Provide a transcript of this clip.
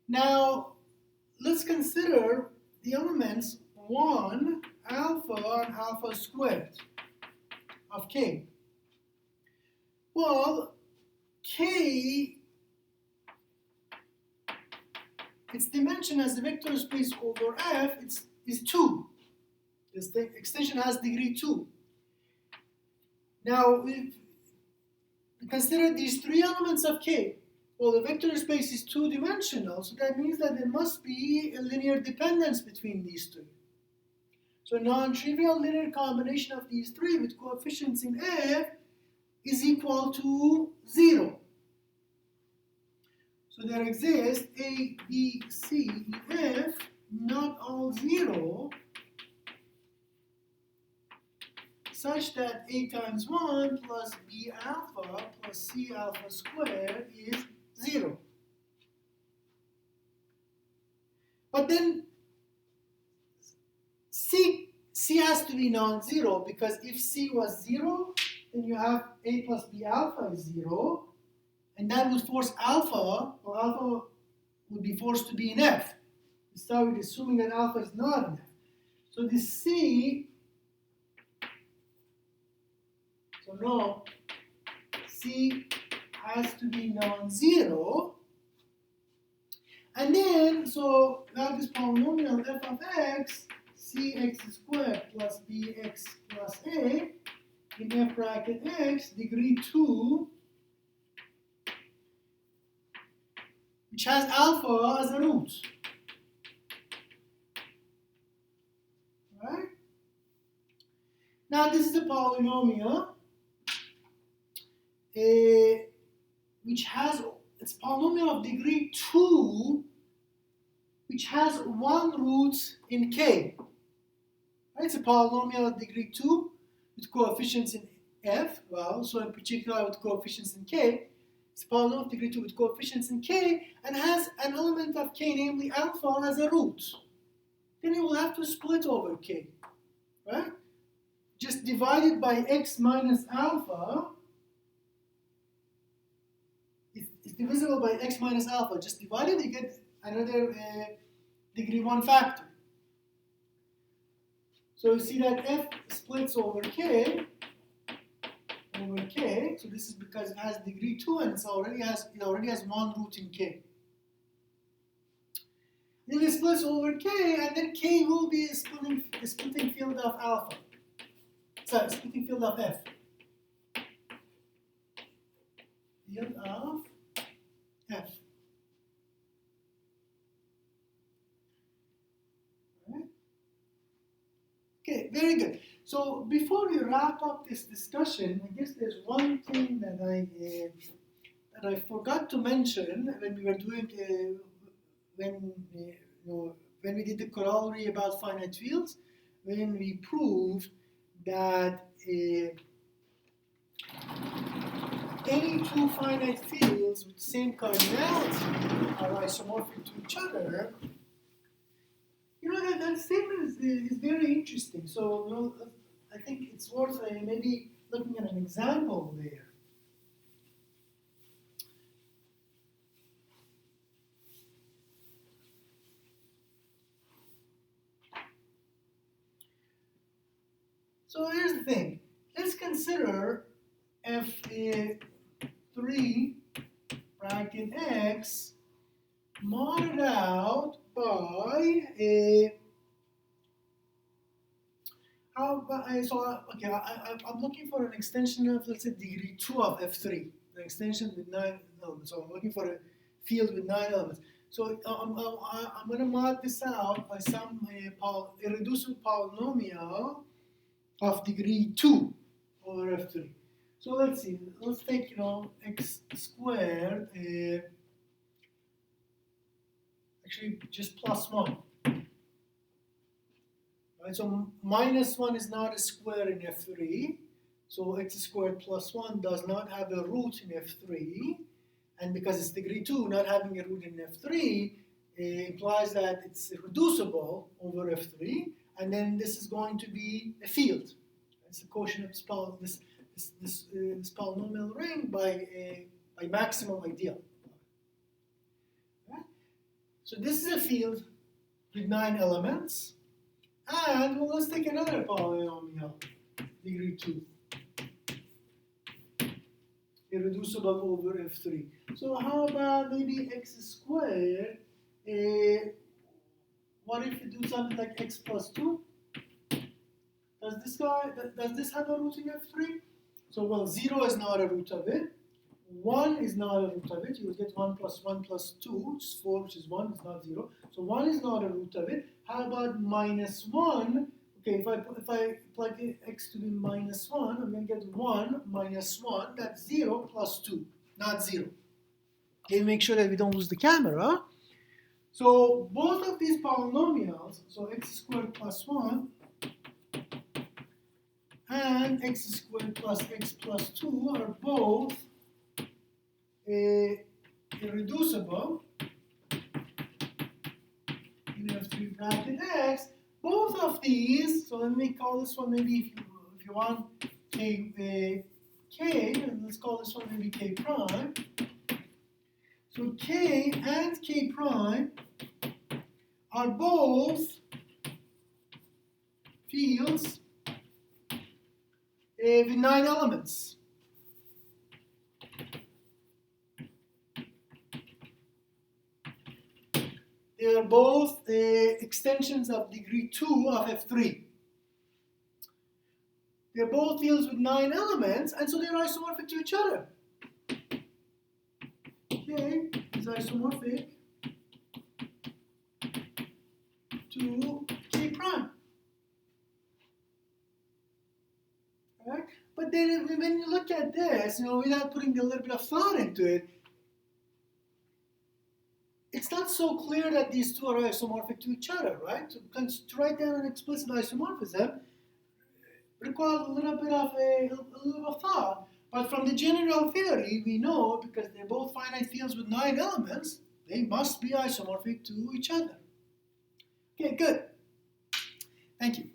Now, let's consider the elements 1, alpha, and alpha squared of K. Well, K, its dimension as a vector space over F is 2. This extension has degree 2. Now, if we consider these three elements of K, well, the vector space is two-dimensional, so that means that there must be a linear dependence between these two. So a non-trivial linear combination of these three with coefficients in F is equal to 0. So there exists A, B, C, F, not all 0, such that A times 1 plus B alpha plus C alpha squared is 0. But then C has to be non-zero, because if C was 0, then you have A plus B alpha is 0, and that would force alpha, or alpha would be forced to be in F. We started assuming that alpha is not in F. So this C, so no, C has to be non-zero. And then, so we have this polynomial f of x, cx squared plus bx plus a, in f bracket x, degree 2, which has alpha as a root. Right? Now this is a polynomial which has, it's polynomial of degree 2, which has one root in k. Right? It's a polynomial of degree 2 with coefficients in f, well, so in particular with coefficients in k. It's a polynomial of degree 2 with coefficients in k, and has an element of k, namely alpha, as a root. Then you will have to split over k, right? Just divide it by x minus alpha. It's divisible by x minus alpha. Just divide it, you get another degree 1 factor. So you see that f splits over k, so this is because it has degree 2 and it already has one root in k. Then it splits over k, and then k will be a splitting field of alpha. Sorry, splitting field of f. Field of f. Right? Okay, very good. So before we wrap up this discussion, I guess there's one thing that I forgot to mention when we were doing when we did the corollary about finite fields, when we proved that any two finite fields with the same cardinality are isomorphic to each other. That statement is very interesting. So I think it's worth maybe looking at an example there. So here's the thing. Let's consider f3 bracket x modded out by I'm looking for an extension of, let's say, degree 2 of f3, an extension with 9 elements. So I'm looking for a field with 9 elements. So I'm going to mod this out by some irreducible polynomial of degree 2 over f3. So let's see. Let's take x squared, actually just plus 1. Right, so minus 1 is not a square in f3. So x squared plus 1 does not have a root in f3. And because it's degree 2, not having a root in f3 implies that it's reducible over f3. And then this is going to be a field. It's a quotient of this polynomial ring by maximum ideal. Right? So this is a field with 9 elements. And well, let's take another polynomial, degree 2. Irreducible over F3. So how about maybe x squared? What if you do something like x plus 2? Does this have a root in F3? So well, 0 is not a root of it. 1 is not a root of it. You will get 1 plus 1 plus 2, which is 4, which is 1, it's not 0. So 1 is not a root of it. How about minus 1? Okay, if I plug x to be minus 1, I'm going to get 1 minus 1. That's 0 plus 2, not 0. Okay, make sure that we don't lose the camera. So both of these polynomials, so x squared plus 1 and x squared plus x plus 2 are both irreducible in F3 bracket x. Both of these, so let me call this one maybe if you want k, and let's call this one maybe k prime. So k and k prime are both fields with 9 elements. They are both extensions of degree 2 of F3. They're both fields with 9 elements, and so they're isomorphic to each other. K is isomorphic to K prime. Right? But then when you look at this, without putting a little bit of thought into it, it's not so clear that these two are isomorphic to each other, right? To write down an explicit isomorphism requires a little bit of thought. But from the general theory, we know because they're both finite fields with 9 elements, they must be isomorphic to each other. Okay, good. Thank you.